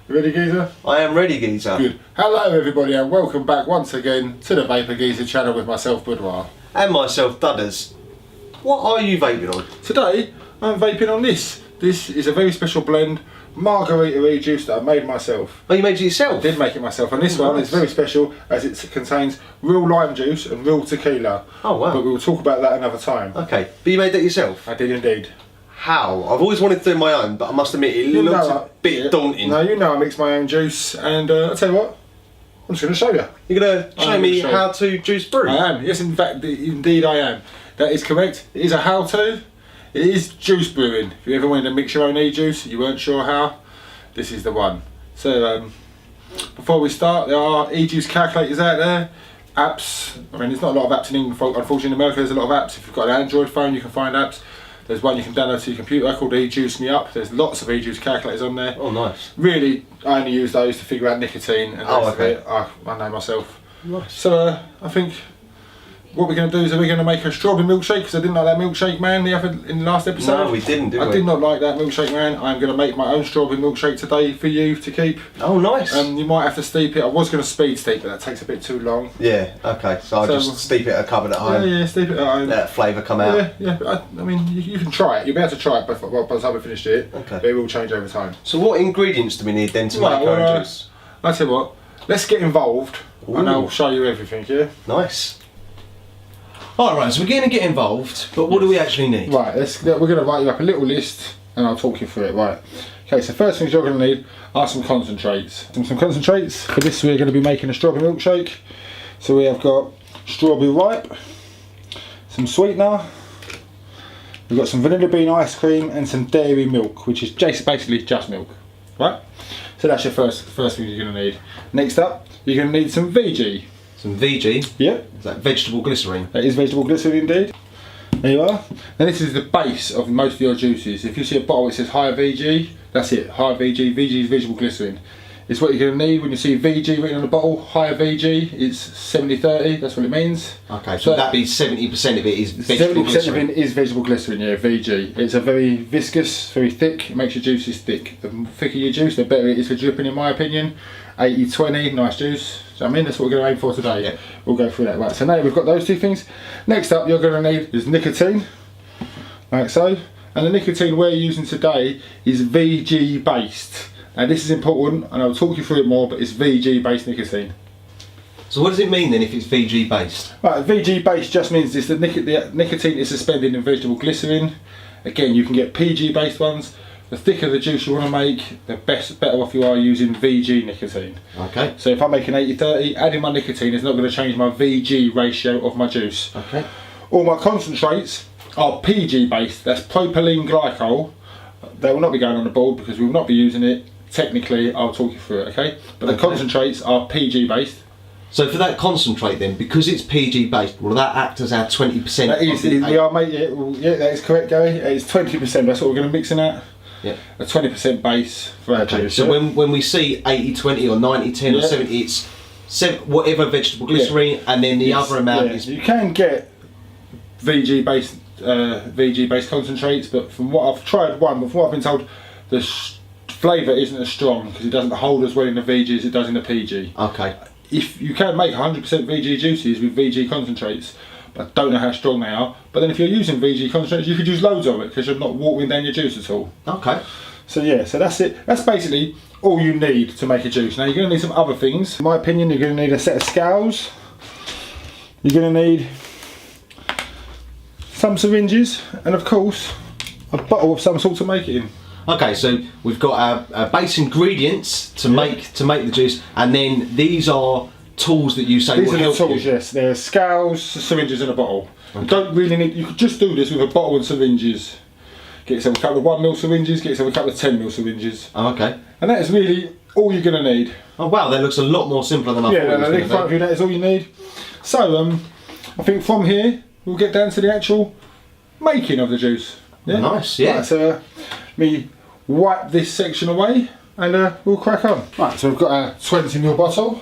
You ready, Geeza? I am ready, Geeza. Good. Hello everybody and welcome back once again to the Vapor Geeza channel with myself, Bhuddwah. And myself, Dudders. What are you vaping on? Today, I'm vaping on this. This is a very special blend, margarita juice that I made myself. Oh, you made it yourself? I did make it myself, and this one is very special as it contains real lime juice and real tequila. Oh wow. But we'll talk about that another time. Okay, but you made that yourself? I did indeed. How? I've always wanted to do my own, but I must admit it looks a bit daunting. No, you know I mix my own juice, and I'll tell you what, I'm just going to show you. You're going to show me how to juice brew? I am, yes, in fact, indeed I am. That is correct. It is a how-to. It is juice brewing. If you ever wanted to mix your own e-juice, you weren't sure how, this is the one. So, before we start, there are e-juice calculators out there, apps. I mean, there's not a lot of apps in England. Unfortunately, in America, there's a lot of apps. If you've got an Android phone, you can find apps. There's one you can download to your computer called e-juice me up. There's lots of e-juice calculators on there. Oh, nice. Really, I only use those to figure out nicotine and the rest of it. I know myself. Nice. So, I think what we're going to do is we're going to make a strawberry milkshake, because I didn't like that Milkshake Man in the last episode. No, we didn't, did we? I did not like that Milkshake Man. I'm going to make my own strawberry milkshake today for you to keep. Oh, nice. You might have to steep it. I was going to speed steep, but that takes a bit too long. Yeah, okay. So I'll just steep it at a cupboard at home. Yeah, steep it at home. Let that flavour come out. Yeah, but I mean, you can try it. You'll be able to try it by the time we finished it. Okay. But it will change over time. So what ingredients do we need then to make our own juice? I'll tell you what, let's get involved. Ooh. And I'll show you everything, yeah? Nice. Alright, so we're going to get involved, but what do we actually need? Right, we're going to write you up a little list and I'll talk you through it, right. Okay, so first things you're going to need are some concentrates. Some concentrates. For this we're going to be making a strawberry milkshake. So we have got strawberry ripe, some sweetener, we've got some vanilla bean ice cream and some dairy milk, which is basically just milk, right? So that's your first thing you're going to need. Next up, you're going to need some VG. Some VG? Yeah. Is that vegetable glycerine? That is vegetable glycerine indeed. There you are. Now this is the base of most of your juices. If you see a bottle that says higher VG, that's it, higher VG. VG is vegetable glycerine. It's what you're going to need when you see VG written on the bottle. Higher VG is 70-30, that's what it means. Okay, so that'd be 70% of it is vegetable glycerine. 70% of it is vegetable glycerine, yeah, VG. It's a very viscous, very thick, it makes your juices thick. The thicker your juice, the better it is for dripping in my opinion. 80-20, nice juice. So I mean, that's what we're going to aim for today. Yeah. We'll go through that. Right, so now we've got those two things. Next up, you're going to need is nicotine, like so. And the nicotine we're using today is VG based. Now this is important, and I'll talk you through it more, but it's VG based nicotine. So what does it mean then if it's VG based? Right, VG based just means this, the nicotine is suspended in vegetable glycerine. Again, you can get PG based ones. The thicker the juice you want to make, the better off you are using VG nicotine. Okay. So if I'm making 80-30, adding my nicotine is not going to change my VG ratio of my juice. Okay. All my concentrates are PG based, that's propylene glycol. They will not be going on the board because we will not be using it. Technically, I'll talk you through it, okay? But the concentrates are PG based. So for that concentrate then, because it's PG based, will that act as our 20%? That is, we are mate, yeah, that is correct, Gary. It's 20%, that's what we're going to mix in at. Yeah. A 20% base for our juice. So when we see 80-20 or 90-10 or 70, it's whatever vegetable glycerine, and then the other amount is... You can get VG based concentrates, but from what I've tried but from what I've been told, the flavour isn't as strong because it doesn't hold as well in the VG as it does in the PG. Okay. If you can make 100% VG juices with VG concentrates, but I don't know how strong they are. But then if you're using VG concentrates, you could use loads of it because you're not watering down your juice at all. Okay. So yeah, so that's it. That's basically all you need to make a juice. Now you're going to need some other things. In my opinion, you're going to need a set of scales. You're going to need some syringes, and of course, a bottle of some sort to make it in. Okay, so we've got our base ingredients to make the juice, and then these are tools that you say will help you. Yes, there are scales, syringes and a bottle. Okay. You don't really need, you could just do this with a bottle and syringes. Get yourself a couple of 1ml syringes, get yourself a couple of 10ml syringes. Oh, okay. And that is really all you're going to need. Oh wow, that looks a lot more simpler than I thought it was going to be. That is all you need. So, I think from here, we'll get down to the actual making of the juice. Yeah? Nice, yeah. Right, so, let me wipe this section away and we'll crack on. Right, so we've got our 20ml bottle.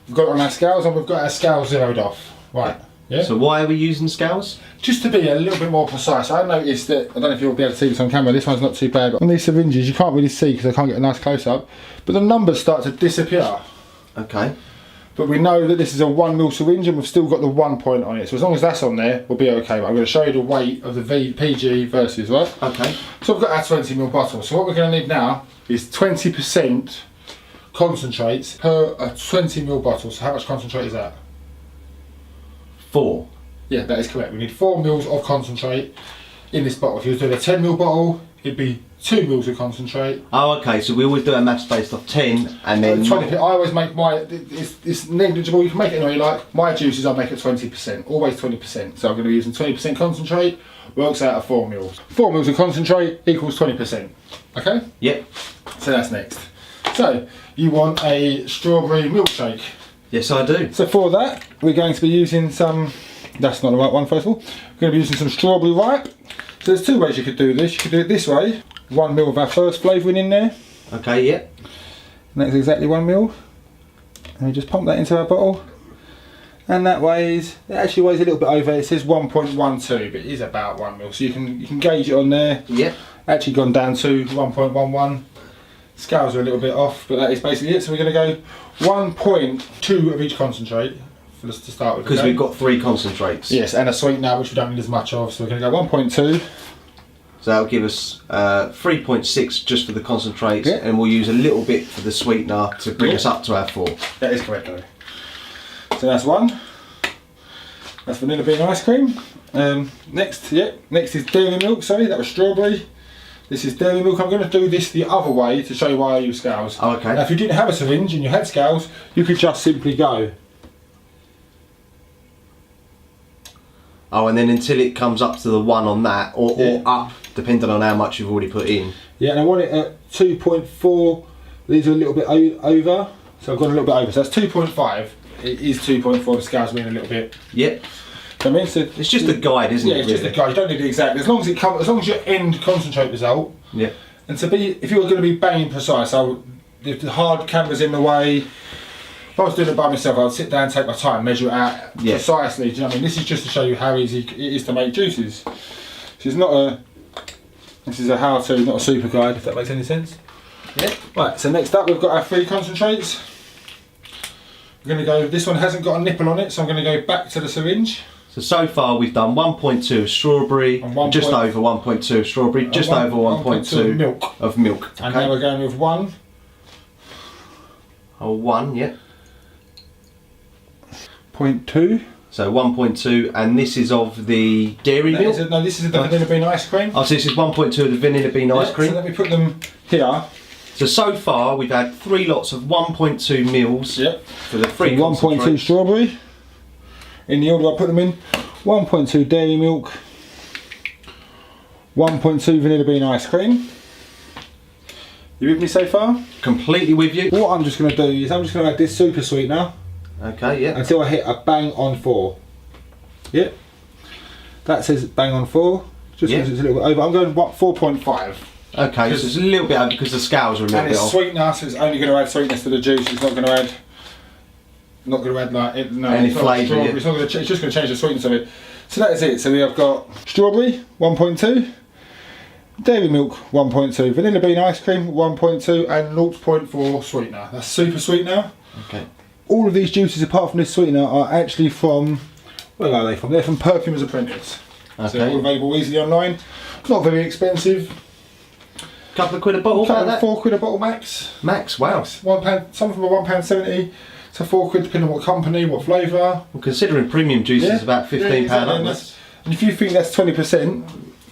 We've got it on our scales and we've got our scales zeroed off. Right, Yeah. So why are we using scales? Just to be a little bit more precise, I noticed that, I don't know if you'll be able to see this on camera, this one's not too bad, but on these syringes you can't really see because I can't get a nice close-up, but the numbers start to disappear. Okay. But we know that this is a 1 ml syringe and we've still got the 1 point on it, so as long as that's on there, we'll be okay. But I'm going to show you the weight of the PG versus, right? Okay. So we've got our 20 ml bottle, so what we're going to need now is 20% concentrates per a 20 ml bottle. So how much concentrate is that? 4. Yeah, that is correct. We need 4 mils of concentrate in this bottle. If you were doing a 10 ml bottle, it'd be 2 mils of concentrate. Oh, okay. So we always do a maths based off 10 and then 20. I always make it's negligible. You can make it anyway you like. My juices I make at 20%, always 20%. So I'm going to be using 20% concentrate. Works out at 4 mils. 4 mils of concentrate equals 20%. Okay. Yep. So that's next. So you want a strawberry milkshake. Yes, I do. So for that, we're going to be using some. That's not the right one, first of all. We're going to be using some strawberry ripe. So there's 2 ways you could do this. You could do it this way. 1 ml of our first flavouring in there. Okay, yeah. And that's exactly 1 ml. And we just pump that into our bottle. And that weighs, it actually weighs a little bit over. It says 1.12, but it is about 1 ml. So you can gauge it on there. Yep. Actually gone down to 1.11. Scales are a little bit off, but that is basically it. So we're going to go 1.2 of each concentrate. To start with. Because Okay? we've got 3 concentrates. Yes, and a sweetener which we don't need as much of, so we're going to go 1.2. So that'll give us 3.6 just for the concentrates, Yeah. and we'll use a little bit for the sweetener to bring Yeah. us up to our 4. That is correct though. So that's 1. That's vanilla bean ice cream. Next is dairy milk, sorry, that was strawberry. This is dairy milk. I'm going to do this the other way to show you why I use scales. Oh, okay. Now if you didn't have a syringe and you had scales, you could just simply go. Oh, and then until it comes up to the 1 on that, or Yeah. up, depending on how much you've already put in. Yeah, and I want it at 2.4. These are a little bit over, so I've gone a little bit over. So that's 2.5. It is 2.4. The scales being a little bit. Yep. I mean, so It's just a guide, isn't yeah, it? it's just a guide. You don't need the exact. As long as it comes, as long as your end concentrate result. Yeah. And to be, if you were going to be banging precise, if the hard camera's in the way. If I was doing it by myself, I'd sit down, take my time, measure it out Yeah. precisely. Do you know what I mean? This is just to show you how easy it is to make juices. This is not a. This is a how-to, not a super guide. If that makes any sense. Yeah. Right. So next up, we've got our 3 concentrates. We're going to go. This one hasn't got a nipple on it, so I'm going to go back to the syringe. So far we've done 1.2 of strawberry, And just over 1.2 of strawberry, just one- over 1.2 of milk. of milk. And now we're going with 1. Oh, 1, yeah. 0.2. So 1.2, and this is of the dairy milk. This is the vanilla bean ice cream. Oh, so this is 1.2 of the vanilla bean ice Yeah, cream. So let me put them here. So far we've had 3 lots of 1.2 mils Yep. for the 3 1.2 concentrates. strawberry. In the order I put them in. 1.2 dairy milk. 1.2 vanilla bean ice cream. You with me so far? Completely with you. What I'm just going to do is I'm just going to add this super sweetener Okay, yeah. until I hit a bang on 4. Yep. That says bang on 4. Just Yeah. because it's a little bit over. I'm going 4.5. Okay, so it's a little bit over because the scales are a little And bit it's off. sweetener, so it's only going to add sweetness to the juice. It's not going to add. Like Any it's not flavour, strawberry, yeah. it's not going to. It's just going to change the sweetness of it. So that is it. So we have got strawberry 1.2, dairy milk 1.2, vanilla bean ice cream 1.2, and 0.4 sweetener. That's super sweetener. Okay. All of these juices, apart from this sweetener, are actually from. Where are they from? They're from Perfumer's Apprentice. So they're all Okay. available easily online. Not very expensive. Couple of quid a bottle for that? £4 a bottle max. Max, wow. £1. Some of them are £1.70 to £4 depending on what company, what flavour. Well, considering premium juice is about £15 exactly, and upwards. and if you think that's 20%,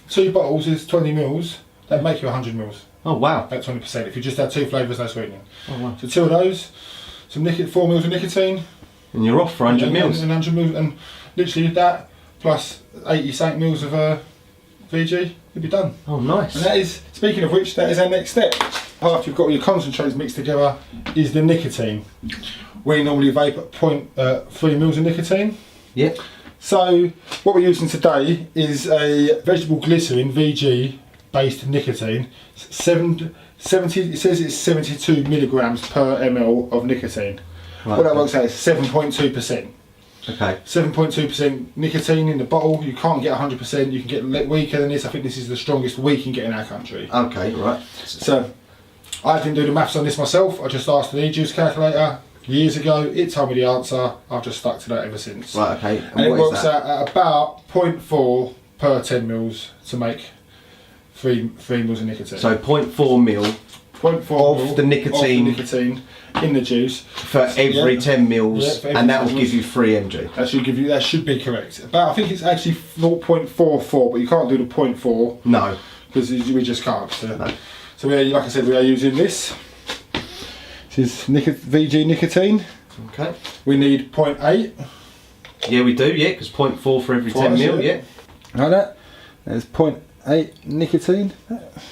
2 bottles is 20 mils. That'd make you 100 mils. Oh wow. At 20%. If you just had 2 flavours, no sweetening. Oh wow. So 2 of those, some 4 mils of nicotine, And you're off for 100 mils. and 100 mils, and literally that plus 80 something mils of VG, you'll be done. Oh nice. And that is, speaking of which, that is our next step. After you've got all your concentrates mixed together, is the nicotine. We normally vape at 0.3 mils of nicotine. Yep. So what we're using today is a vegetable glycerin VG based nicotine. 70. It says it's 72 milligrams per ml of nicotine. Right. What that works out is 7.2%. Okay. 7.2% nicotine in the bottle. You can't get 100%. You can get weaker than this. I think this is the strongest we can get in our country. Okay, right. So I didn't do the maths on this myself. I just asked the e-juice calculator years ago. It told me the answer. I've just stuck to that ever since. Right, okay. And it works out at about 0.4 per 10 mils to make 3 mils of nicotine. So 0.4 mil 0.4 of the nicotine in the juice for every 10 mils, and that will give you 3 mg. That should be correct. But I think it's actually 0.44, but you can't do the 0.4. No, because we just can't. So, no. So we are, like I said, we are using this. This is VG nicotine. Okay. We need 0.8. Yeah, we do. Yeah, because 0.4 for every 10 mil. Yeah. Like that. There's 0.8 nicotine.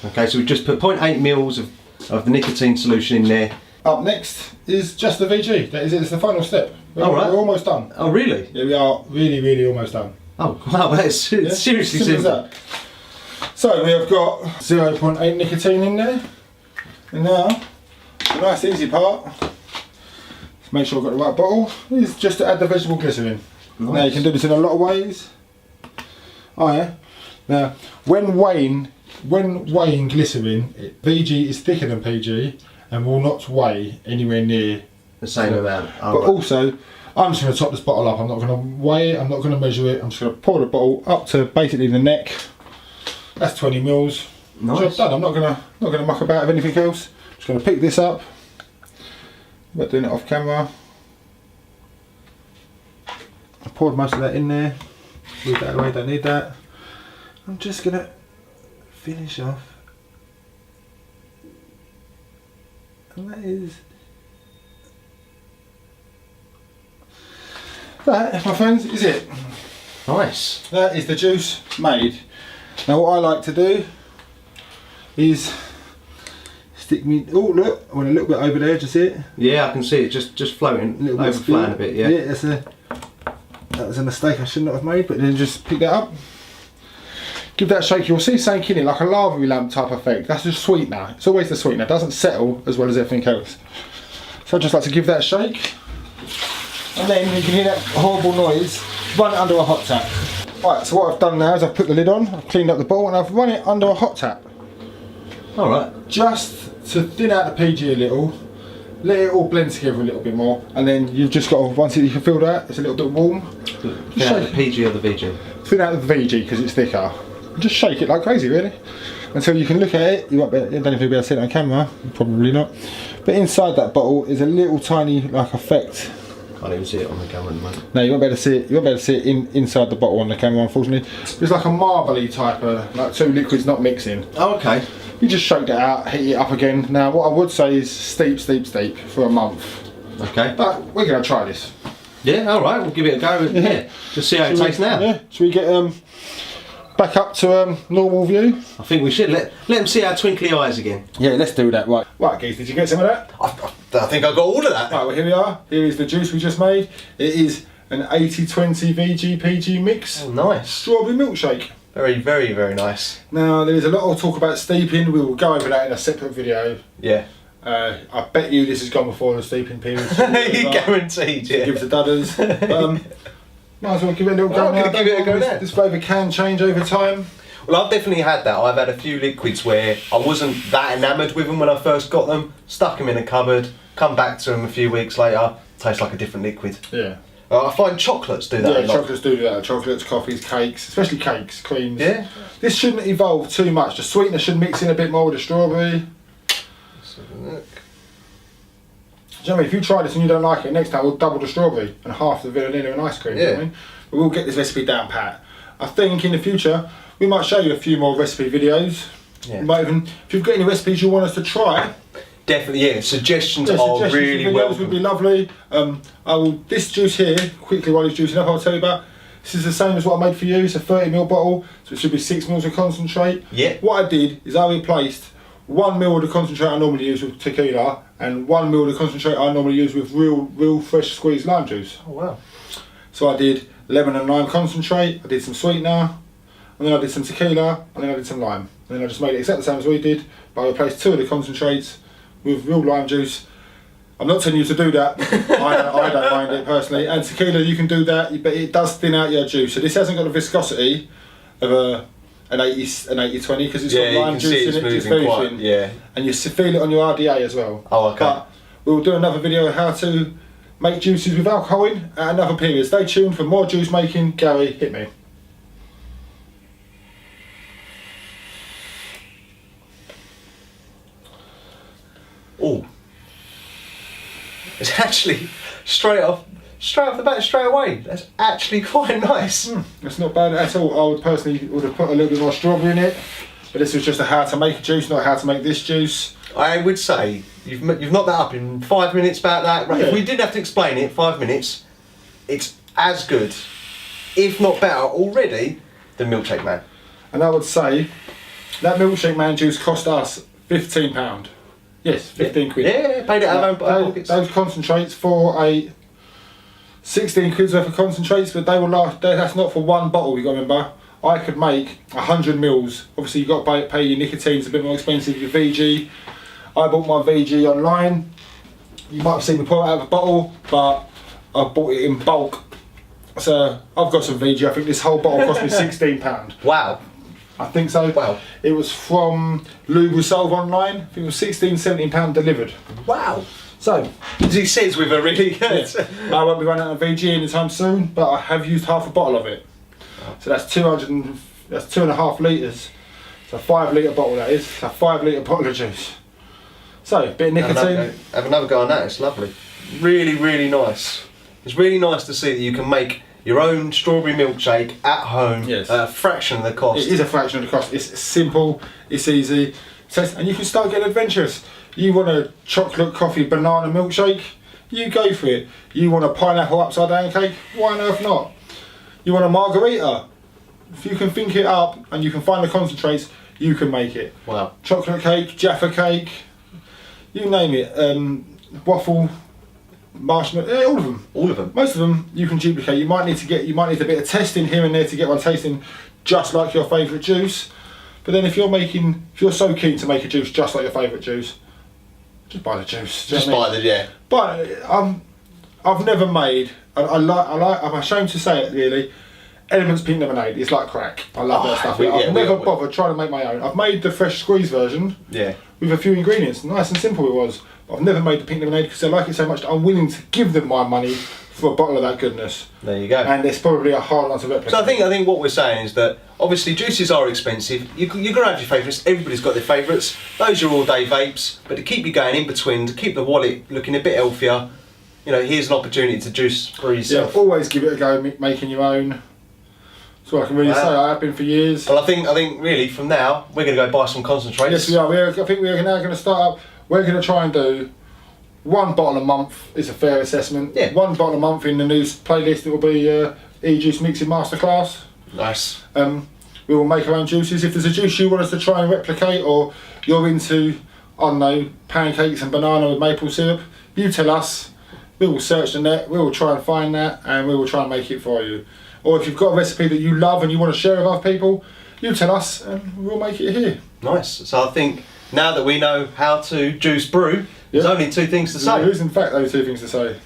Okay, so we just put 0.8 mils of the nicotine solution in there. Up next is just the VG. That is it. It's the final step. We're almost done. Oh, really? Yeah, we are really almost done. Oh, wow, that's seriously simple. As that. So we have got 0.8 nicotine in there. And now, the nice easy part, to make sure I've got the right bottle, is just to add the vegetable glycerin. Nice. Now you can do this in a lot of ways. Oh yeah. Now, when weighing glycerin, VG is thicker than PG and will not weigh anywhere near the same amount. Oh, but right. Also, I'm just going to top this bottle up. I'm not going to weigh it. I'm not going to measure it. I'm just going to pour the bottle up to basically the neck. That's 20 mils. Nice. Job done. I'm not going to muck about with anything else. I'm just going to pick this up. I'm not doing it off camera. I poured most of that in there. Leave that away. Don't need that. I'm just going to finish off. And that is that, my friends, is it. Nice. That is the juice made. Now what I like to do is stick me. Oh look, I went a little bit over there. Just see it? Yeah, I can see it. Just floating, a little bit overflowing a bit. Yeah. Yeah, that was a mistake I should not have made. But then just pick that up. Give that a shake. You'll see something in it, like a lava lamp type effect. That's the sweetener. It's always the sweetener. It doesn't settle as well as everything else. So I just like to give that a shake. And then you can hear that horrible noise. Run it under a hot tap. Right, so what I've done now is I've put the lid on, I've cleaned up the bottle and I've run it under a hot tap. Alright. Just to thin out the PG a little, let it all blend together a little bit more, and then you've just got to, once you can feel that, it's a little bit warm. Thin out the PG or the VG? Thin out the VG because it's thicker. Just shake it like crazy really, until you can look at it. You won't be, I don't know if you'll be able to see it on camera, probably not. But inside that bottle is a little tiny like effect. Can't even see it on the camera at the moment. No, you won't be able to see it. You won't be able to see it inside the bottle on the camera, unfortunately. It's like a marbly type of, like two liquids not mixing. Oh, okay. You just shake that out, heat it up again. Now, what I would say is steep for a month. Okay. But we're going to try this. Yeah, all right. We'll give it a go. Yeah. Just see how it tastes now. Yeah. Should we get back up to normal view? I think we should. Let them see our twinkly eyes again. Yeah, let's do that. Right. Right, Geeza, did you get some of that? I think I got all of that. Right, well here we are. Here is the juice we just made. It is an 80-20 VG-PG mix. Oh, nice. Strawberry milkshake. Very nice. Now, there is a lot of talk about steeping. We will go over that in a separate video. Yeah. I bet you this has gone before the steeping period. Guaranteed, yeah. Give it to Dudders. Might as well give it a little go now. Give it a go now. This flavour can change over time. Well, I've definitely had that. I've had a few liquids where I wasn't that enamoured with them when I first got them. Stuck them in a cupboard, come back to them a few weeks later, tastes like a different liquid. Yeah. I find chocolates do that a lot. Chocolates do that. Chocolates, coffees, cakes, especially cakes, creams. Yeah. This shouldn't evolve too much. The sweetener should mix in a bit more with the strawberry. Let's have a look. Do you know what I mean? If you try this and you don't like it, next time we'll double the strawberry and half the vanilla and ice cream. Yeah. You know what I mean? But we'll get this recipe down pat. I think in the future we might show you a few more recipe videos. Yeah. We might even, if you've got any recipes you want us to try. Definitely, yeah. Suggestions are really welcome. Would be lovely. This juice here, quickly while it's juicing up, I'll tell you about. This is the same as what I made for you. It's a 30ml bottle, so it should be 6 mils of concentrate. Yeah. What I did is I replaced 1 ml of the concentrate I normally use with tequila, and 1 ml of the concentrate I normally use with real fresh squeezed lime juice. Oh wow. So I did lemon and lime concentrate, I did some sweetener, and then I did some tequila, and then I did some lime. And then I just made it exactly the same as we did, but I replaced 2 of the concentrates with real lime juice. I'm not telling you to do that. I don't mind it personally. And tequila, you can do that, but it does thin out your juice. So this hasn't got the viscosity of an 80-20 because it's got lime juice in it. It's very thin. Yeah. And you feel it on your RDA as well. Oh, okay. But we'll do another video on how to make juices with alcohol in at another period. Stay tuned for more juice making. Gary, hit me. Oh. It's actually straight off the bat, straight away. That's actually quite nice. It's not bad at all. I would personally have put a little bit more strawberry in it, but this was just a how to make a juice, not how to make this juice. I would say you've knocked that up in 5 minutes about that. Right, Yeah. if we didn't have to explain it, 5 minutes, it's as good, if not better already, than Milkshake Man. And I would say that Milkshake Man juice cost us £15. Yes, 15 quid. Yeah, paid it out of our own pockets. Those concentrates for a 16 quid's worth of concentrates, but they will last. That's not for one bottle. You got to remember. I could make 100 mils. Obviously, you got to pay your nicotine. It's a bit more expensive. Your VG. I bought my VG online. You might have seen me pull it out of a bottle, but I bought it in bulk. So I've got some VG. I think this whole bottle cost me £16. Wow. I think so. Wow. It was from Lubrisolve online. I think it was £16-17 delivered. Wow. So, As he says with a really good. I won't be running out of VG anytime soon, but I have used half a bottle of it. So that's 2.5 litres. It's a 5 litre bottle that is. It's a 5 litre bottle of juice. So, a bit of nicotine. Have another go on that, it's lovely. Really, really nice. It's really nice to see that you can make your own strawberry milkshake at home Yes. at a fraction of the cost. It is a fraction of the cost. It's simple, it's easy, and you can start getting adventurous. You want a chocolate coffee banana milkshake? You go for it. You want a pineapple upside down cake? Why on earth not? You want a margarita? If you can think it up and you can find the concentrates, you can make it. Wow. Chocolate cake, Jaffa cake, you name it. Waffle, marshmallow, all of them. All of them. Most of them you can duplicate. You might need a bit of testing here and there to get one tasting just like your favourite juice. But then if you're so keen to make a juice just like your favourite juice, just buy the juice. Just buy the, yeah. But I've never made. I'm ashamed to say it really. Elements pink lemonade. It's like crack. I love that stuff. I've never bothered trying to make my own. I've made the fresh squeeze version. Yeah. With a few ingredients. Nice and simple it was. But I've never made the pink lemonade because I like it so much that I'm willing to give them my money for a bottle of that goodness. There you go. And it's probably a hard one to replicate. So I think what we're saying is that obviously juices are expensive. You're going to have your favourites. Everybody's got their favourites. Those are all day vapes. But to keep you going in between, to keep the wallet looking a bit healthier, you know, here's an opportunity to juice for yourself. Yeah, always give it a go, making your own. That's what I can really say. I have been for years. Well, I think really from now we're going to go buy some concentrates. Yes, we are. I think we're now going to start up. We're going to try and do one bottle a month. Is a fair assessment. Yeah. One bottle a month in the new playlist. It will be E-Juice Mixing Masterclass. Nice. We will make our own juices. If there's a juice you want us to try and replicate, or you're into, I don't know, pancakes and banana with maple syrup, you tell us. We will search the net. We will try and find that, and we will try and make it for you. Or if you've got a recipe that you love and you want to share with other people, you tell us and we'll make it here. Nice. So I think now that we know how to juice brew, there's only two things to say. There is in fact those two things to say.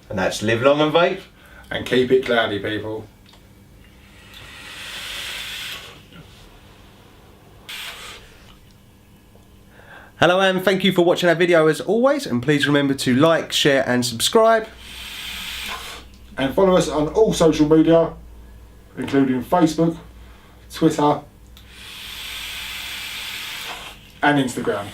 And that's live long and vape. And keep it cloudy, people. Hello and thank you for watching our video as always, and please remember to like, share and subscribe. And follow us on all social media, including Facebook, Twitter and Instagram.